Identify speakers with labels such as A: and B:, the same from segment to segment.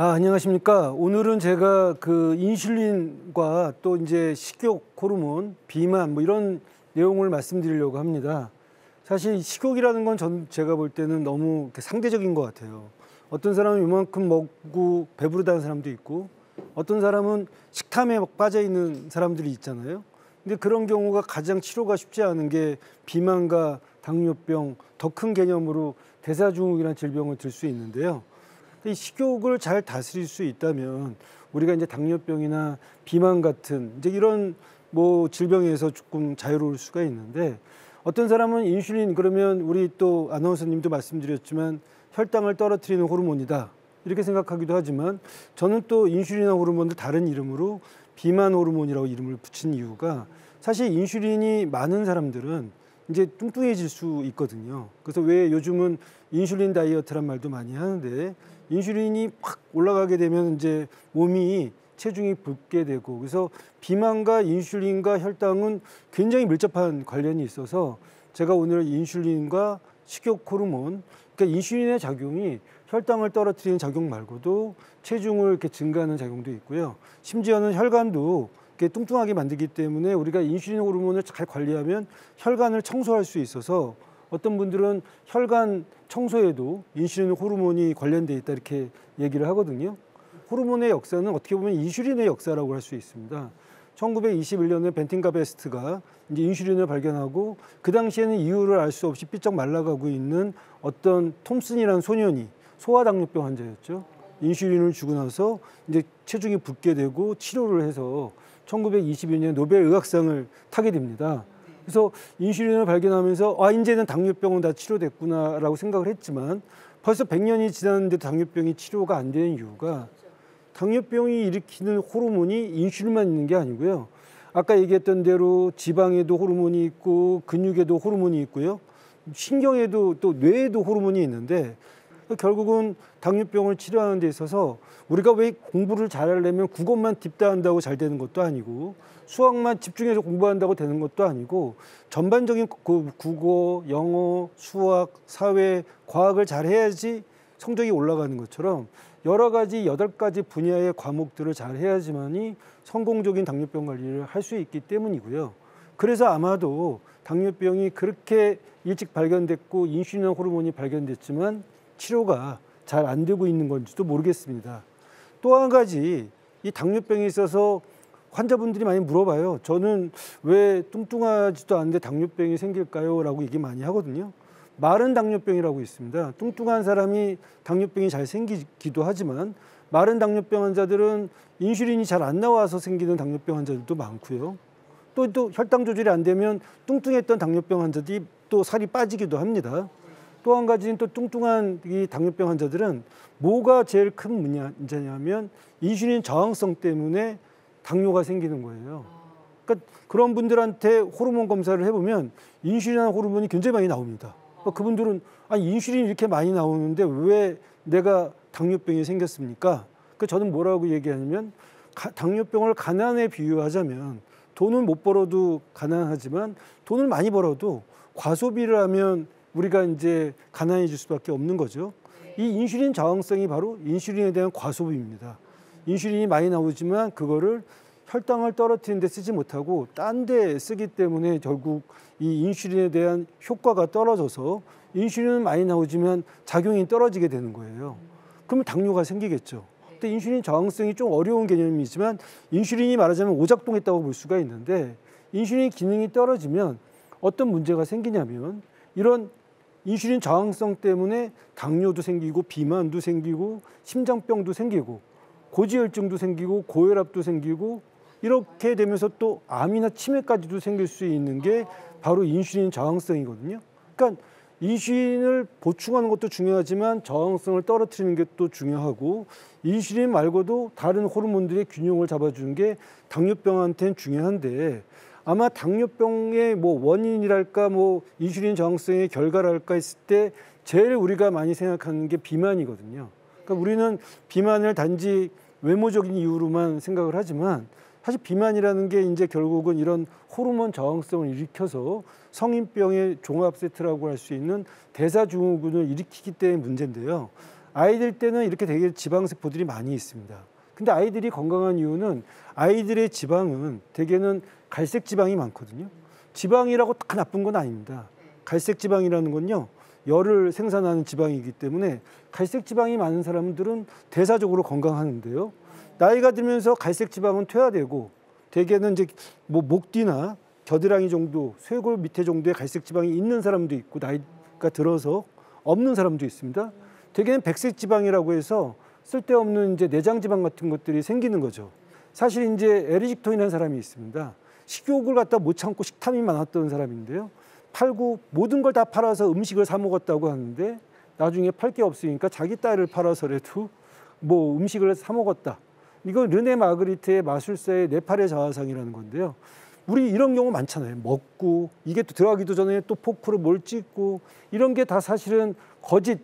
A: 안녕하십니까. 오늘은 제가 그 인슐린과 또 이제 식욕 호르몬, 비만 뭐 이런 내용을 말씀드리려고 합니다. 사실 식욕이라는 건 제가 볼 때는 너무 상대적인 것 같아요. 어떤 사람은 이만큼 먹고 배부르다는 사람도 있고, 어떤 사람은 식탐에 막 빠져 있는 사람들이 있잖아요. 근데 그런 경우가 가장 치료가 쉽지 않은 게 비만과 당뇨병, 더 큰 개념으로 대사증후군이라는 질병을 들 수 있는데요. 이 식욕을 잘 다스릴 수 있다면 우리가 이제 당뇨병이나 비만 같은 이제 이런 뭐 질병에서 조금 자유로울 수가 있는데, 어떤 사람은 인슐린 그러면 우리 또 아나운서님도 말씀드렸지만 혈당을 떨어뜨리는 호르몬이다 이렇게 생각하기도 하지만, 저는 또 인슐린과 호르몬을 다른 이름으로 비만 호르몬이라고 이름을 붙인 이유가, 사실 인슐린이 많은 사람들은 이제 뚱뚱해질 수 있거든요. 그래서 왜 요즘은 인슐린 다이어트란 말도 많이 하는데, 인슐린이 확 올라가게 되면 이제 몸이 체중이 붓게 되고, 그래서 비만과 인슐린과 혈당은 굉장히 밀접한 관련이 있어서 제가 오늘 인슐린과 식욕 호르몬, 그러니까 인슐린의 작용이 혈당을 떨어뜨리는 작용 말고도 체중을 이렇게 증가하는 작용도 있고요. 심지어는 혈관도 이렇게 뚱뚱하게 만들기 때문에 우리가 인슐린 호르몬을 잘 관리하면 혈관을 청소할 수 있어서, 어떤 분들은 혈관 청소에도 인슐린 호르몬이 관련돼 있다 이렇게 얘기를 하거든요. 호르몬의 역사는 어떻게 보면 인슐린의 역사라고 할 수 있습니다. 1921년에 벤틴가 베스트가 이제 인슐린을 발견하고, 그 당시에는 이유를 알 수 없이 삐쩍 말라가고 있는 어떤 톰슨이라는 소년이 소아당뇨병 환자였죠. 인슐린을 주고 나서 이제 체중이 붓게 되고 치료를 해서 1922년 노벨 의학상을 타게 됩니다. 그래서 인슐린을 발견하면서 이제는 당뇨병은 다 치료됐구나라고 생각을 했지만, 벌써 100년이 지났는데도 당뇨병이 치료가 안 되는 이유가, 당뇨병이 일으키는 호르몬이 인슐린만 있는 게 아니고요. 아까 얘기했던 대로 지방에도 호르몬이 있고 근육에도 호르몬이 있고요. 신경에도 또 뇌에도 호르몬이 있는데, 결국은 당뇨병을 치료하는 데 있어서 우리가 왜 공부를 잘하려면 국어만 딥다한다고 잘 되는 것도 아니고, 수학만 집중해서 공부한다고 되는 것도 아니고, 전반적인 국어, 영어, 수학, 사회, 과학을 잘해야지 성적이 올라가는 것처럼 여러 가지 8가지 분야의 과목들을 잘 해야지만이 성공적인 당뇨병 관리를 할 수 있기 때문이고요. 그래서 아마도 당뇨병이 그렇게 일찍 발견됐고 인슐린 호르몬이 발견됐지만 치료가 잘 안 되고 있는 건지도 모르겠습니다. 또 한 가지, 이 당뇨병에 있어서 환자분들이 많이 물어봐요. 저는 왜 뚱뚱하지도 않은데 당뇨병이 생길까요? 라고 얘기 많이 하거든요. 마른 당뇨병이라고 있습니다. 뚱뚱한 사람이 당뇨병이 잘 생기기도 하지만, 마른 당뇨병 환자들은 인슐린이 잘 안 나와서 생기는 당뇨병 환자들도 많고요. 또 혈당 조절이 안 되면 뚱뚱했던 당뇨병 환자들이 또 살이 빠지기도 합니다. 또 한 가지는, 또 뚱뚱한 이 당뇨병 환자들은 뭐가 제일 큰 문제냐면 인슐린 저항성 때문에 당뇨가 생기는 거예요. 그러니까 그런 분들한테 호르몬 검사를 해보면 인슐린 호르몬이 굉장히 많이 나옵니다. 그러니까 그분들은 인슐린이 이렇게 많이 나오는데 왜 내가 당뇨병이 생겼습니까? 그러니까 저는 뭐라고 얘기하냐면, 당뇨병을 가난에 비유하자면, 돈을 못 벌어도 가난하지만 돈을 많이 벌어도 과소비를 하면 우리가 이제 가난해질 수밖에 없는 거죠. 이 인슐린 저항성이 바로 인슐린에 대한 과소비입니다. 인슐린이 많이 나오지만 그거를 혈당을 떨어뜨리는 데 쓰지 못하고 딴 데 쓰기 때문에 결국 이 인슐린에 대한 효과가 떨어져서, 인슐린은 많이 나오지만 작용이 떨어지게 되는 거예요. 그러면 당뇨가 생기겠죠. 근데 인슐린 저항성이 좀 어려운 개념이지만, 인슐린이 말하자면 오작동했다고 볼 수가 있는데, 인슐린 기능이 떨어지면 어떤 문제가 생기냐면, 이런 인슐린 저항성 때문에 당뇨도 생기고 비만도 생기고 심장병도 생기고 고지혈증도 생기고 고혈압도 생기고, 이렇게 되면서 또 암이나 치매까지도 생길 수 있는 게 바로 인슐린 저항성이거든요. 그러니까 인슐린을 보충하는 것도 중요하지만 저항성을 떨어뜨리는 게 또 중요하고, 인슐린 말고도 다른 호르몬들의 균형을 잡아주는 게 당뇨병한테는 중요한데, 아마 당뇨병의 뭐 원인이랄까, 뭐 인슐린 저항성의 결과랄까 했을 때 제일 우리가 많이 생각하는 게 비만이거든요. 그러니까 우리는 비만을 단지 외모적인 이유로만 생각을 하지만, 사실 비만이라는 게 이제 결국은 이런 호르몬 저항성을 일으켜서 성인병의 종합 세트라고 할 수 있는 대사증후군을 일으키기 때문에 문제인데요. 아이들 때는 이렇게 되게 지방세포들이 많이 있습니다. 근데 아이들이 건강한 이유는 아이들의 지방은 대개는 갈색 지방이 많거든요. 지방이라고 다 나쁜 건 아닙니다. 갈색 지방이라는 건요, 열을 생산하는 지방이기 때문에 갈색 지방이 많은 사람들은 대사적으로 건강하는데요. 나이가 들면서 갈색 지방은 퇴화되고 대개는 이제 뭐 목 뒤나 겨드랑이 정도, 쇄골 밑에 정도의 갈색 지방이 있는 사람도 있고 나이가 들어서 없는 사람도 있습니다. 대개는 백색 지방이라고 해서 쓸데없는 이제 내장 지방 같은 것들이 생기는 거죠. 사실 이제 에리직톤이라는 사람이 있습니다. 식욕을 갖다 못 참고 식탐이 많았던 사람인데요. 팔고 모든 걸 다 팔아서 음식을 사 먹었다고 하는데 나중에 팔 게 없으니까 자기 딸을 팔아서라도 뭐 음식을 사 먹었다. 이거 르네 마그리트의 마술사의 네팔의 자화상이라는 건데요. 우리 이런 경우 많잖아요. 먹고 이게 또 들어가기도 전에 또 포크로 뭘 찍고 이런 게 다 사실은 거짓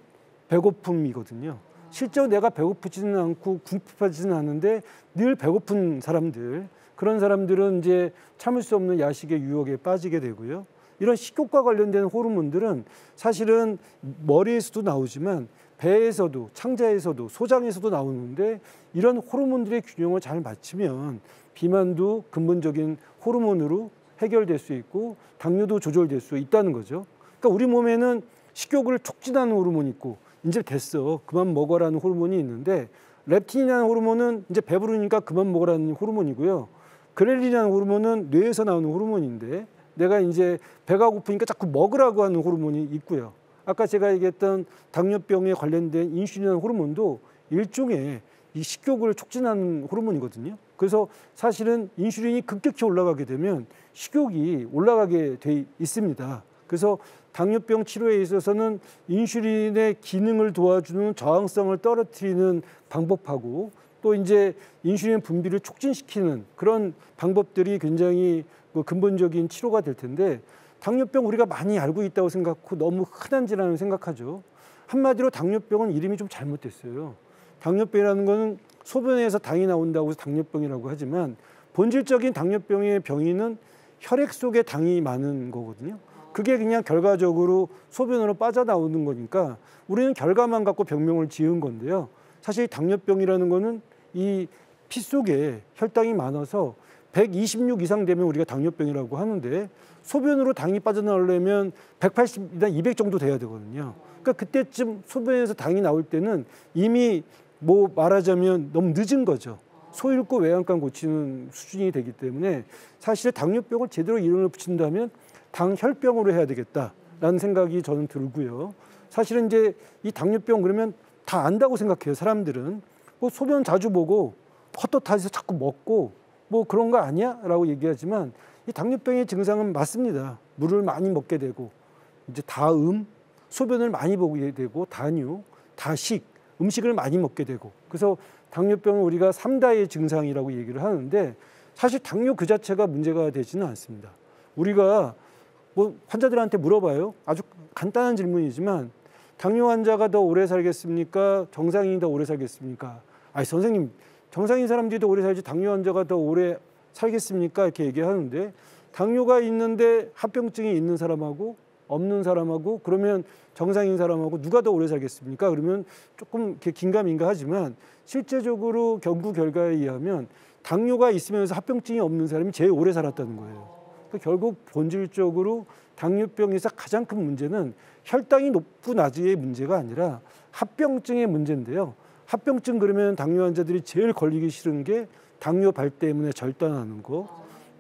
A: 배고픔이거든요. 실제로 내가 배고프지는 않고 궁핍하지는 않은데 늘 배고픈 사람들, 그런 사람들은 이제 참을 수 없는 야식의 유혹에 빠지게 되고요. 이런 식욕과 관련된 호르몬들은 사실은 머리에서도 나오지만 배에서도, 창자에서도, 소장에서도 나오는데 이런 호르몬들의 균형을 잘 맞추면 비만도 근본적인 호르몬으로 해결될 수 있고 당뇨도 조절될 수 있다는 거죠. 그러니까 우리 몸에는 식욕을 촉진하는 호르몬이 있고 이제 됐어, 그만 먹어라는 호르몬이 있는데 렙틴이라는 호르몬은 이제 배부르니까 그만 먹으라는 호르몬이고요. 그렐린이라는 호르몬은 뇌에서 나오는 호르몬인데 내가 이제 배가 고프니까 자꾸 먹으라고 하는 호르몬이 있고요. 아까 제가 얘기했던 당뇨병에 관련된 인슐린이라는 호르몬도 일종의 이 식욕을 촉진하는 호르몬이거든요. 그래서 사실은 인슐린이 급격히 올라가게 되면 식욕이 올라가게 돼 있습니다. 그래서 당뇨병 치료에 있어서는 인슐린의 기능을 도와주는 저항성을 떨어뜨리는 방법하고 또 이제 인슐린 분비를 촉진시키는 그런 방법들이 굉장히 근본적인 치료가 될 텐데 당뇨병 우리가 많이 알고 있다고 생각하고 너무 흔한 질환을 생각하죠. 한마디로 당뇨병은 이름이 좀 잘못됐어요. 당뇨병이라는 거는 소변에서 당이 나온다고 해서 당뇨병이라고 하지만 본질적인 당뇨병의 병인은 혈액 속에 당이 많은 거거든요. 그게 그냥 결과적으로 소변으로 빠져나오는 거니까 우리는 결과만 갖고 병명을 지은 건데요. 사실 당뇨병이라는 거는 이 피 속에 혈당이 많아서 126 이상 되면 우리가 당뇨병이라고 하는데 소변으로 당이 빠져나오려면 180이나 200 정도 돼야 되거든요. 그러니까 그때쯤 소변에서 당이 나올 때는 이미 뭐 말하자면 너무 늦은 거죠. 소잃고 외양간 고치는 수준이 되기 때문에 사실 당뇨병을 제대로 이름을 붙인다면 당혈병으로 해야 되겠다라는 생각이 저는 들고요. 사실은 이제 이 당뇨병 그러면 다 안다고 생각해요. 사람들은 뭐 소변 자주 보고 헛헛해서 자꾸 먹고 뭐 그런 거 아니야? 라고 얘기하지만 이 당뇨병의 증상은 맞습니다. 물을 많이 먹게 되고 이제 다음, 소변을 많이 보게 되고 다뇨, 다식, 음식을 많이 먹게 되고 그래서 당뇨병은 우리가 3다의 증상이라고 얘기를 하는데 사실 당뇨 그 자체가 문제가 되지는 않습니다. 우리가 뭐 환자들한테 물어봐요. 아주 간단한 질문이지만 당뇨 환자가 더 오래 살겠습니까? 정상인이 더 오래 살겠습니까? 아니 선생님, 정상인 사람들이 더 오래 살지 당뇨 환자가 더 오래 살겠습니까? 이렇게 얘기하는데 당뇨가 있는데 합병증이 있는 사람하고 없는 사람하고 그러면 정상인 사람하고 누가 더 오래 살겠습니까? 그러면 조금 이렇게 긴가민가 하지만 실제적으로 연구 결과에 의하면 당뇨가 있으면서 합병증이 없는 사람이 제일 오래 살았다는 거예요. 그러니까 결국 본질적으로 당뇨병에서 가장 큰 문제는 혈당이 높고 낮의 문제가 아니라 합병증의 문제인데요. 합병증 그러면 당뇨 환자들이 제일 걸리기 싫은 게 당뇨발 때문에 절단하는 거,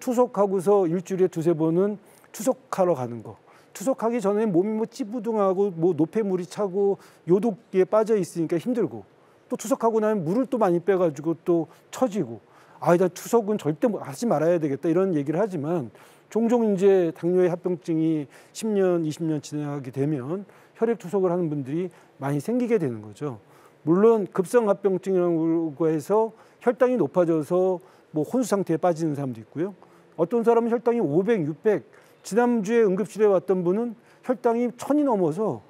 A: 투석하고서 일주일에 2~3번은 투석하러 가는 거. 투석하기 전에 몸이 뭐 찌부둥하고 뭐 노폐물이 차고 요독기에 빠져 있으니까 힘들고 또 투석하고 나면 물을 또 많이 빼가지고 또 처지고 나 투석은 절대 하지 말아야 되겠다 이런 얘기를 하지만 종종 이제 당뇨의 합병증이 10년, 20년 진행하게 되면 혈액 투석을 하는 분들이 많이 생기게 되는 거죠. 물론 급성 합병증이라고 해서 혈당이 높아져서 뭐 혼수 상태에 빠지는 사람도 있고요. 어떤 사람은 혈당이 500, 600 지난주에 응급실에 왔던 분은 혈당이 1000이 넘어서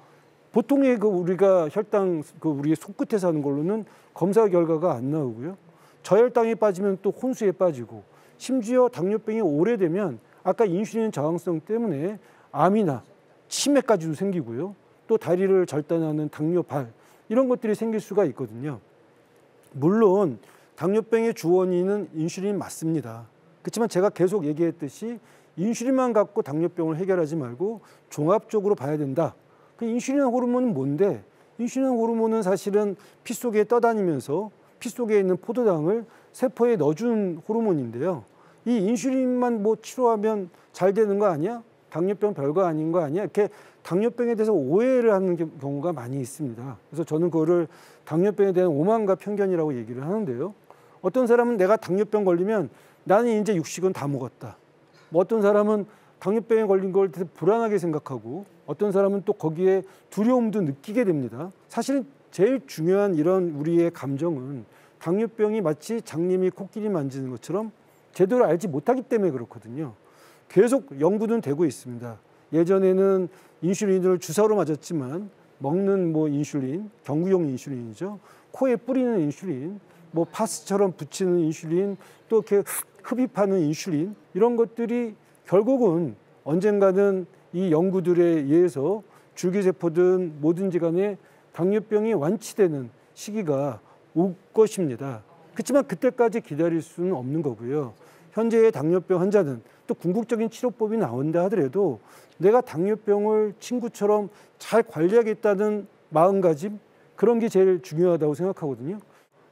A: 보통의 우리가 혈당 우리 손끝에서 하는 걸로는 검사 결과가 안 나오고요. 저혈당에 빠지면 또 혼수에 빠지고 심지어 당뇨병이 오래되면 아까 인슐린 저항성 때문에 암이나 치매까지도 생기고요. 또 다리를 절단하는 당뇨발 이런 것들이 생길 수가 있거든요. 물론 당뇨병의 주 원인은 인슐린 맞습니다. 그렇지만 제가 계속 얘기했듯이 인슐린만 갖고 당뇨병을 해결하지 말고 종합적으로 봐야 된다. 그 인슐린 호르몬은 뭔데? 인슐린 호르몬은 사실은 피 속에 떠다니면서 피 속에 있는 포도당을 세포에 넣어주는 호르몬인데요. 이 인슐린만 뭐 치료하면 잘 되는 거 아니야? 당뇨병 별거 아닌 거 아니야? 이렇게 당뇨병에 대해서 오해를 하는 경우가 많이 있습니다. 그래서 저는 그거를 당뇨병에 대한 오만과 편견이라고 얘기를 하는데요. 어떤 사람은 내가 당뇨병 걸리면 나는 이제 육식은 다 먹었다. 뭐 어떤 사람은 당뇨병에 걸린 걸 되게 불안하게 생각하고 어떤 사람은 또 거기에 두려움도 느끼게 됩니다. 사실은 제일 중요한 이런 우리의 감정은 당뇨병이 마치 장님이 코끼리 만지는 것처럼 제대로 알지 못하기 때문에 그렇거든요. 계속 연구는 되고 있습니다. 예전에는 인슐린을 주사로 맞았지만 먹는 뭐 인슐린, 경구용 인슐린이죠. 코에 뿌리는 인슐린, 뭐 파스처럼 붙이는 인슐린, 또 이렇게 흡입하는 인슐린, 이런 것들이 결국은 언젠가는 이 연구들에 의해서 줄기세포든 뭐든지 간에 당뇨병이 완치되는 시기가 올 것입니다. 그렇지만 그때까지 기다릴 수는 없는 거고요. 현재의 당뇨병 환자는 또 궁극적인 치료법이 나온다 하더라도 내가 당뇨병을 친구처럼 잘 관리하겠다는 마음가짐, 그런 게 제일 중요하다고 생각하거든요.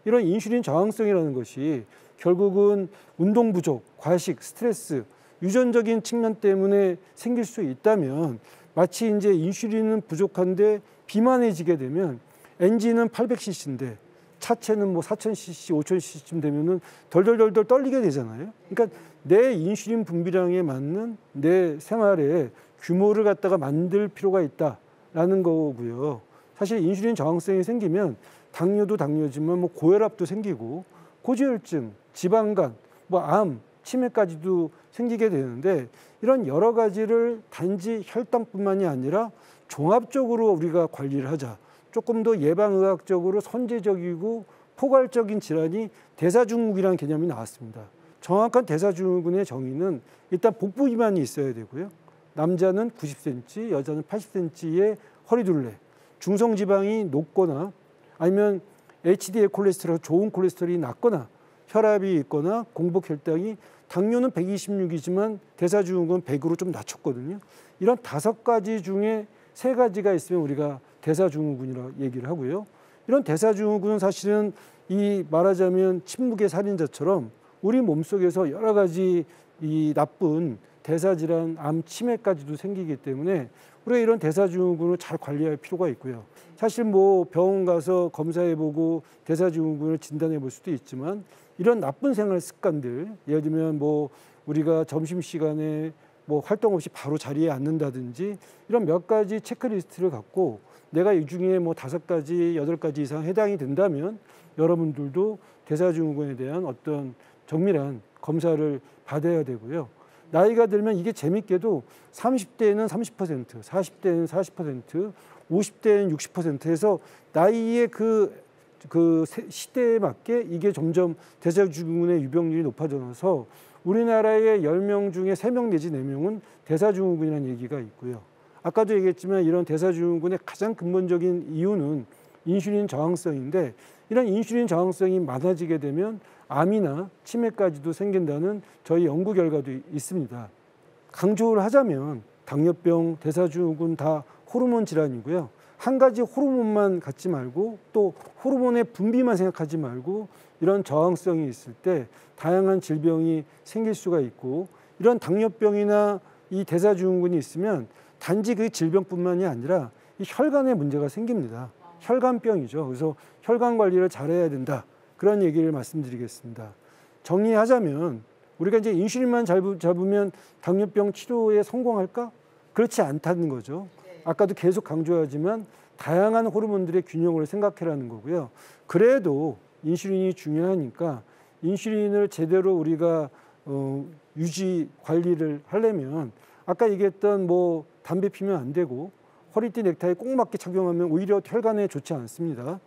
A: 이런 인슐린 저항성이라는 것이 결국은 운동 부족, 과식, 스트레스, 유전적인 측면 때문에 생길 수 있다면 마치 이제 인슐린은 부족한데 비만해지게 되면 엔진은 800cc인데 차체는 뭐 4000cc, 5000cc쯤 되면은 덜덜덜덜 떨리게 되잖아요. 그러니까 내 인슐린 분비량에 맞는 내 생활의 규모를 갖다가 만들 필요가 있다라는 거고요. 사실 인슐린 저항성이 생기면 당뇨도 당뇨지만 뭐 고혈압도 생기고 고지혈증, 지방간, 뭐 암, 치매까지도 생기게 되는데 이런 여러 가지를 단지 혈당뿐만이 아니라 종합적으로 우리가 관리를 하자. 조금 더 예방의학적으로 선제적이고 포괄적인 질환이 대사증후군이라는 개념이 나왔습니다. 정확한 대사증후군의 정의는 일단 복부 비만이 있어야 되고요. 남자는 90cm, 여자는 80cm의 허리둘레, 중성지방이 높거나 아니면 HDL 콜레스테롤, 좋은 콜레스테롤이 낮거나 혈압이 있거나 공복혈당이 당뇨는 126이지만 대사증후군 100으로 좀 낮췄거든요. 이런 5가지 중에 3가지가 있으면 우리가 대사증후군이라고 얘기를 하고요. 이런 대사증후군은 사실은 이 말하자면 침묵의 살인자처럼 우리 몸속에서 여러 가지 이 나쁜 대사질환, 암, 치매까지도 생기기 때문에 우리가 이런 대사증후군을 잘 관리할 필요가 있고요. 사실 뭐 병원 가서 검사해보고 대사증후군을 진단해 볼 수도 있지만 이런 나쁜 생활 습관들, 예를 들면 뭐 우리가 점심시간에 뭐 활동 없이 바로 자리에 앉는다든지 이런 몇 가지 체크리스트를 갖고 내가 이 중에 뭐 5가지, 8가지 이상 해당이 된다면 여러분들도 대사증후군에 대한 어떤 정밀한 검사를 받아야 되고요. 나이가 들면 이게 재밌게도 30대에는 30%, 40대에는 40%, 50대에는 60% 해서 나이의 그 시대에 맞게 이게 점점 대사증후군의 유병률이 높아져서 우리나라의 10명 중에 3명 내지 4명은 대사증후군이라는 얘기가 있고요. 아까도 얘기했지만 이런 대사증후군의 가장 근본적인 이유는 인슐린 저항성인데 이런 인슐린 저항성이 많아지게 되면 암이나 치매까지도 생긴다는 저희 연구 결과도 있습니다. 강조를 하자면 당뇨병, 대사증후군 다 호르몬 질환이고요. 한 가지 호르몬만 갖지 말고 또 호르몬의 분비만 생각하지 말고 이런 저항성이 있을 때 다양한 질병이 생길 수가 있고 이런 당뇨병이나 이 대사증후군이 있으면 단지 그 질병뿐만이 아니라 이 혈관에 문제가 생깁니다. 혈관병이죠. 그래서 혈관 관리를 잘해야 된다. 그런 얘기를 말씀드리겠습니다. 정리하자면 우리가 이제 인슐린만 잡으면 당뇨병 치료에 성공할까? 그렇지 않다는 거죠. 아까도 계속 강조하지만 다양한 호르몬들의 균형을 생각해라는 거고요. 그래도 인슐린이 중요하니까 인슐린을 제대로 우리가 유지 관리를 하려면 아까 얘기했던 뭐 담배 피면 안 되고 허리띠 넥타이 꼭 맞게 착용하면 오히려 혈관에 좋지 않습니다.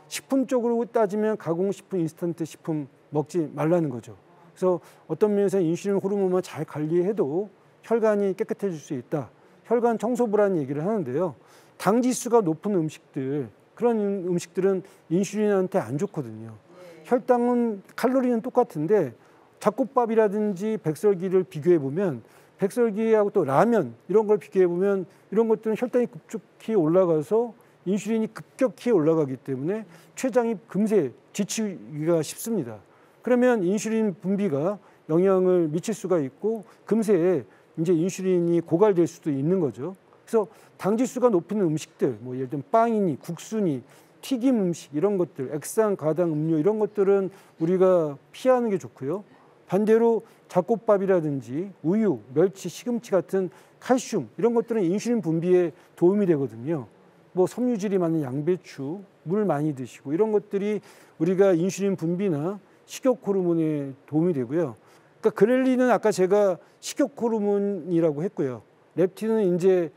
A: 식품적으로 따지면 가공식품, 인스턴트 식품 먹지 말라는 거죠. 그래서 어떤 면에서 인슐린 호르몬만 잘 관리해도 혈관이 깨끗해질 수 있다. 혈관 청소부라는 얘기를 하는데요. 당 지수가 높은 음식들, 그런 음식들은 인슐린한테 안 좋거든요. 혈당은 칼로리는 똑같은데 잡곡밥이라든지 백설기를 비교해 보면 백설기하고 또 라면 이런 걸 비교해 보면 이런 것들은 혈당이 급격히 올라가서 인슐린이 급격히 올라가기 때문에 췌장이 금세 지치기가 쉽습니다. 그러면 인슐린 분비가 영향을 미칠 수가 있고 금세 이제 인슐린이 고갈될 수도 있는 거죠. 그래서 당지수가 높은 음식들, 뭐 예를 들면 빵이니 국수니 튀김 음식 이런 것들, 액상, 가당, 음료 이런 것들은 우리가 피하는 게 좋고요. 반대로 잡곡밥이라든지 우유, 멸치, 시금치 같은 칼슘 이런 것들은 인슐린 분비에 도움이 되거든요. 뭐 섬유질이 많은 양배추, 물 많이 드시고 이런 것들이 우리가 인슐린 분비나 식욕 호르몬에 도움이 되고요. 그러니까 그렐린은 아까 제가 식욕 호르몬이라고 했고요. 렙틴은 이제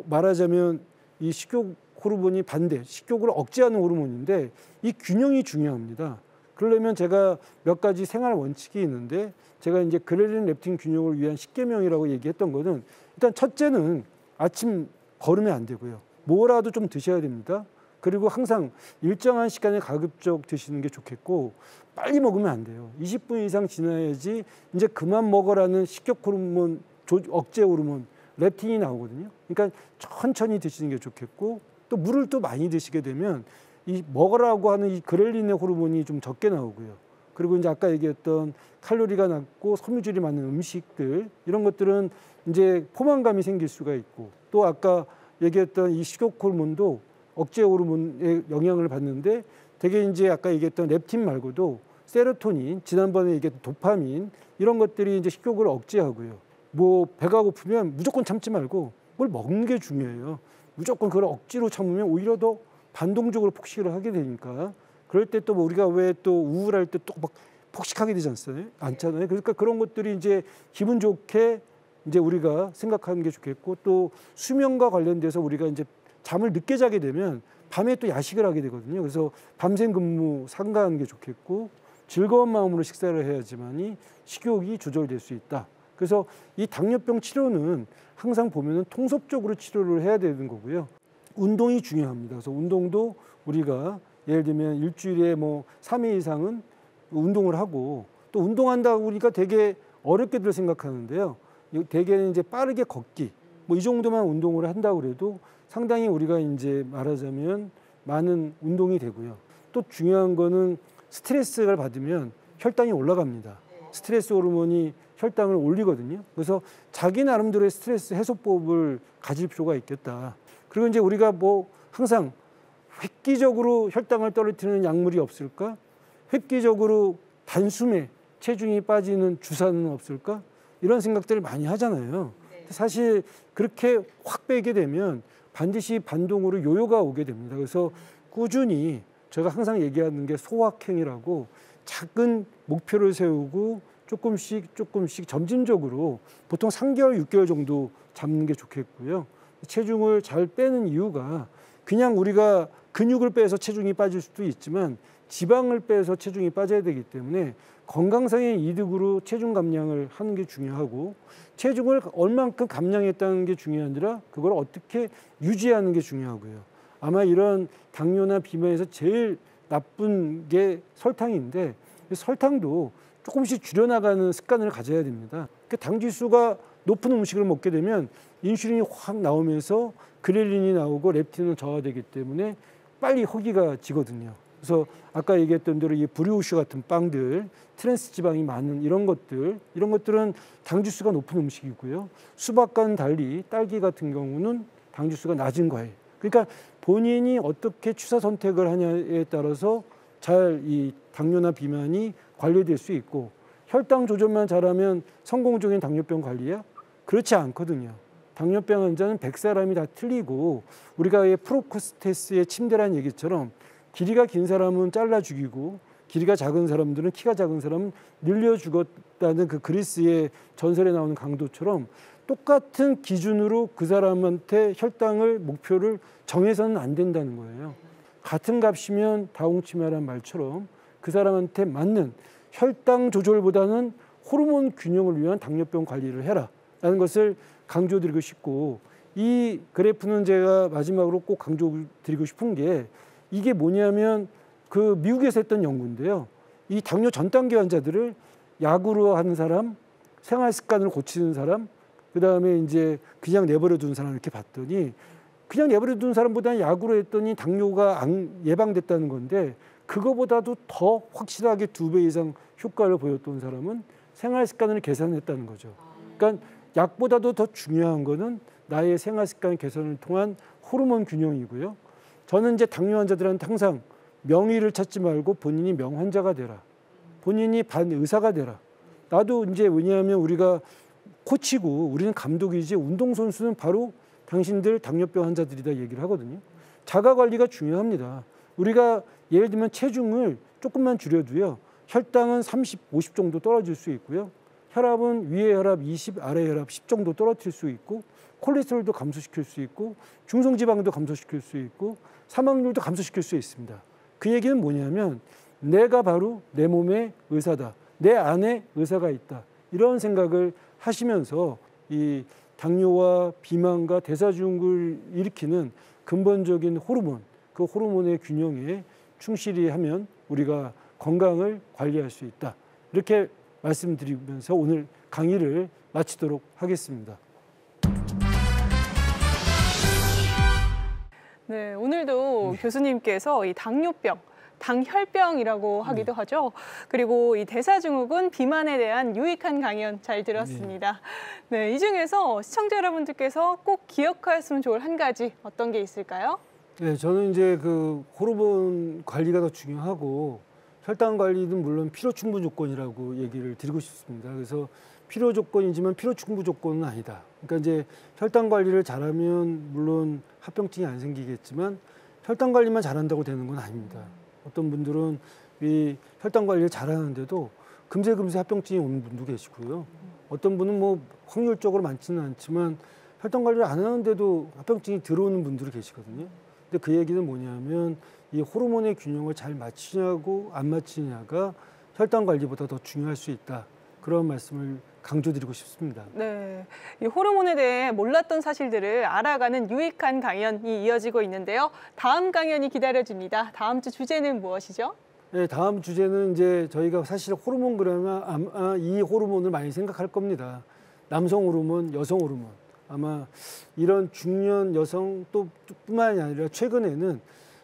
A: 말하자면 이 식욕 호르몬이 반대, 식욕을 억제하는 호르몬인데 이 균형이 중요합니다. 그러려면 제가 몇 가지 생활 원칙이 있는데 제가 이제 그렐린 렙틴 균형을 위한 10계명이라고 얘기했던 거는 일단 첫째는 아침 걸으면 안 되고요. 뭐라도 좀 드셔야 됩니다. 그리고 항상 일정한 시간에 가급적 드시는 게 좋겠고 빨리 먹으면 안 돼요. 20분 이상 지나야지 이제 그만 먹으라는 식욕 호르몬 억제 호르몬 렙틴이 나오거든요. 그러니까 천천히 드시는 게 좋겠고 또 물을 또 많이 드시게 되면 이 먹으라고 하는 이 그렐린의 호르몬이 좀 적게 나오고요. 그리고 이제 아까 얘기했던 칼로리가 낮고 섬유질이 많은 음식들 이런 것들은 이제 포만감이 생길 수가 있고 또 아까 얘기했던 이 식욕 호르몬도 억제 호르몬의 영향을 받는데 되게 이제 아까 얘기했던 렙틴 말고도 세로토닌, 지난번에 얘기했던 도파민 이런 것들이 이제 식욕을 억제하고요. 뭐 배가 고프면 무조건 참지 말고 뭘 먹는 게 중요해요. 무조건 그걸 억지로 참으면 오히려 더 반동적으로 폭식을 하게 되니까 그럴 때 또 뭐 우리가 왜 또 우울할 때 또 막 폭식하게 되지 않잖아요. 그러니까 그런 것들이 이제 기분 좋게 이제 우리가 생각하는 게 좋겠고 또 수면과 관련돼서 우리가 이제 잠을 늦게 자게 되면 밤에 또 야식을 하게 되거든요. 그래서 밤샘 근무 삼가하는 게 좋겠고 즐거운 마음으로 식사를 해야지만이 식욕이 조절될 수 있다. 그래서 이 당뇨병 치료는 항상 보면은 통섭적으로 치료를 해야 되는 거고요. 운동이 중요합니다. 그래서 운동도 우리가 예를 들면 일주일에 뭐 3회 이상은 운동을 하고 또 운동한다 보니까 되게 어렵게들 생각하는데요. 되게 이제 빠르게 걷기 뭐 이 정도만 운동을 한다고 그래도 상당히 우리가 이제 말하자면 많은 운동이 되고요. 또 중요한 거는 스트레스를 받으면 혈당이 올라갑니다. 스트레스 호르몬이 혈당을 올리거든요. 그래서 자기 나름대로의 스트레스 해소법을 가질 필요가 있겠다. 그리고 이제 우리가 뭐 항상 획기적으로 혈당을 떨어뜨리는 약물이 없을까? 획기적으로 단숨에 체중이 빠지는 주사는 없을까? 이런 생각들을 많이 하잖아요. 사실 그렇게 확 빼게 되면 반드시 반동으로 요요가 오게 됩니다. 그래서 꾸준히 제가 항상 얘기하는 게 소확행이라고 작은 목표를 세우고 조금씩 점진적으로 보통 3개월, 6개월 정도 잡는 게 좋겠고요. 체중을 잘 빼는 이유가 그냥 우리가 근육을 빼서 체중이 빠질 수도 있지만 지방을 빼서 체중이 빠져야 되기 때문에 건강상의 이득으로 체중 감량을 하는 게 중요하고 체중을 얼만큼 감량했다는 게 중요한 아니라 그걸 어떻게 유지하는 게 중요하고요. 아마 이런 당뇨나 비만에서 제일 나쁜 게 설탕인데 설탕도 조금씩 줄여나가는 습관을 가져야 됩니다. 당 지수가 높은 음식을 먹게 되면 인슐린이 확 나오면서 그렐린이 나오고 렙틴은 저하되기 때문에 빨리 허기가 지거든요. 그래서 아까 얘기했던 대로 이 브리오슈 같은 빵들, 트랜스 지방이 많은 이런 것들은 당 지수가 높은 음식이고요. 수박과는 달리 딸기 같은 경우는 당 지수가 낮은 과일. 그러니까 본인이 어떻게 취사 선택을 하냐에 따라서 잘 이 당뇨나 비만이 관리될 수 있고 혈당 조절만 잘하면 성공적인 당뇨병 관리야? 그렇지 않거든요. 당뇨병 환자는 100사람이 다 틀리고 우리가 프로크스테스의 침대라는 얘기처럼 길이가 긴 사람은 잘라 죽이고 길이가 작은 사람들은 키가 작은 사람은 늘려 죽었다는 그 그리스의 전설에 나오는 강도처럼 똑같은 기준으로 그 사람한테 혈당을 목표를 정해서는 안 된다는 거예요. 같은 값이면 다홍치매라는 말처럼 그 사람한테 맞는 혈당 조절보다는 호르몬 균형을 위한 당뇨병 관리를 해라라는 것을 강조드리고 싶고 이 그래프는 제가 마지막으로 꼭 강조드리고 싶은 게 이게 뭐냐면 그 미국에서 했던 연구인데요. 이 당뇨 전 단계 환자들을 약으로 하는 사람, 생활 습관을 고치는 사람, 그다음에 이제 그냥 내버려 두는 사람 이렇게 봤더니 그냥 내버려 두는 사람보다는 약으로 했더니 당뇨가 예방됐다는 건데 그거보다도 더 확실하게 2배 이상 효과를 보였던 사람은 생활 습관을 개선했다는 거죠. 그러니까 약보다도 더 중요한 거는 나의 생활 습관 개선을 통한 호르몬 균형이고요. 저는 이제 당뇨 환자들한테 항상 명의를 찾지 말고 본인이 명환자가 되라. 본인이 반의사가 되라. 나도 이제 왜냐하면 우리가 코치고 우리는 감독이지 운동선수는 바로 당신들 당뇨병 환자들이다 얘기를 하거든요. 자가관리가 중요합니다. 우리가 예를 들면 체중을 조금만 줄여도요. 혈당은 30, 50 정도 떨어질 수 있고요. 혈압은 위에 혈압 20, 아래 혈압 10 정도 떨어뜨릴 수 있고 콜레스테롤도 감소시킬 수 있고 중성지방도 감소시킬 수 있고 사망률도 감소시킬 수 있습니다. 그 얘기는 뭐냐면 내가 바로 내 몸의 의사다. 내 안에 의사가 있다. 이런 생각을 하시면서 이 당뇨와 비만과 대사증후군을 일으키는 근본적인 호르몬, 그 호르몬의 균형에 충실히 하면 우리가 건강을 관리할 수 있다. 이렇게 말씀드리면서 오늘 강의를 마치도록 하겠습니다.
B: 네, 오늘도 교수님께서 이 당뇨병, 당혈병이라고 하기도 하죠. 그리고 이 대사증후군 비만에 대한 유익한 강연 잘 들었습니다. 네, 이 중에서 시청자 여러분들께서 꼭 기억하셨으면 좋을 한 가지 어떤 게 있을까요?
A: 네, 저는 이제 그 호르몬 관리가 더 중요하고 혈당 관리는 물론 필요 충분 조건이라고 얘기를 드리고 싶습니다. 그래서 필요 조건이지만 필요 충분 조건은 아니다. 그러니까 이제 혈당 관리를 잘하면 물론 합병증이 안 생기겠지만 혈당 관리만 잘한다고 되는 건 아닙니다. 어떤 분들은 이 혈당 관리를 잘하는데도 금세 합병증이 오는 분도 계시고요. 어떤 분은 뭐 확률적으로 많지는 않지만 혈당 관리를 안 하는데도 합병증이 들어오는 분들이 계시거든요. 근데 그 얘기는 뭐냐면 이 호르몬의 균형을 잘 맞추냐고 안 맞추냐가 혈당 관리보다 더 중요할 수 있다. 그런 말씀을 강조드리고 싶습니다.
B: 네, 이 호르몬에 대해 몰랐던 사실들을 알아가는 유익한 강연이 이어지고 있는데요. 다음 강연이 기다려집니다. 다음 주 주제는 무엇이죠?
A: 네, 다음 주제는 이제 저희가 사실 호르몬 그러면 아마 이 호르몬을 많이 생각할 겁니다. 남성 호르몬, 여성 호르몬. 아마 이런 중년 여성 또 뿐만이 아니라 최근에는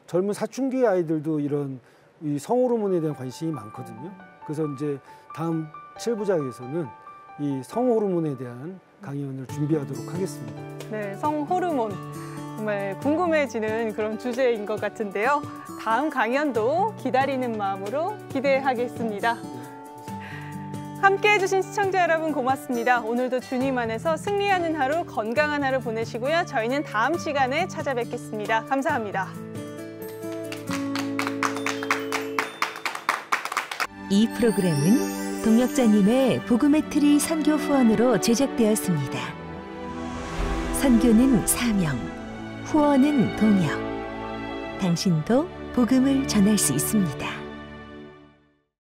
A: 젊은 사춘기 아이들도 이런 이 성호르몬에 대한 관심이 많거든요. 그래서 이제 다음 7부작에서는 이 성호르몬에 대한 강연을 준비하도록 하겠습니다.
B: 네, 성호르몬. 정말 궁금해지는 그런 주제인 것 같은데요. 다음 강연도 기다리는 마음으로 기대하겠습니다. 함께해 주신 시청자 여러분 고맙습니다. 오늘도 주님 안에서 승리하는 하루, 건강한 하루 보내시고요. 저희는 다음 시간에 찾아뵙겠습니다. 감사합니다.
C: 이 프로그램은 동역자님의 복음의 트리 선교 후원으로 제작되었습니다. 선교는 사명, 후원은 동역. 당신도 복음을 전할 수 있습니다.